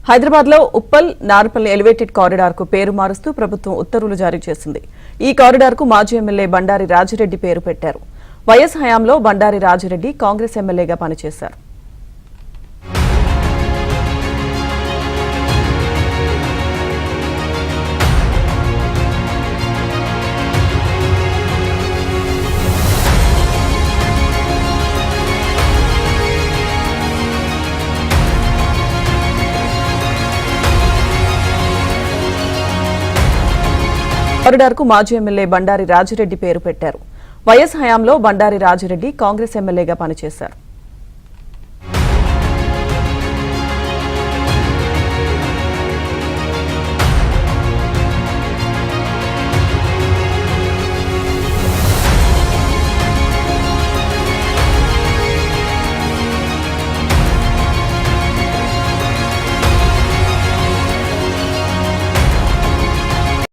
హైదరాబాద్ లో Uppal Narpalli elevated corridor కు పేరు మారుస్తూ ప్రభుత్వం ఉత్తర్వులు జారీ చేసింది. ఈ కారిడార్ కు మాజీ ఎమ్మెల్యే బండారి రాజిరెడ్డి పేరు పెట్టారు. వైఎస్ హయాంలో బండారి రాజిరెడ్డి కాంగ్రెస్ ఎమ్మెల్యేగా పనిచేశారు. కారిడార్ కు మాజీ ఎమ్మెల్యే బండారి రాజిరెడ్డి పేరు పెట్టారు. వైఎస్ హయాంలో బండారి రాజిరెడ్డి కాంగ్రెస్ ఎమ్మెల్యేగా పనిచేశారు.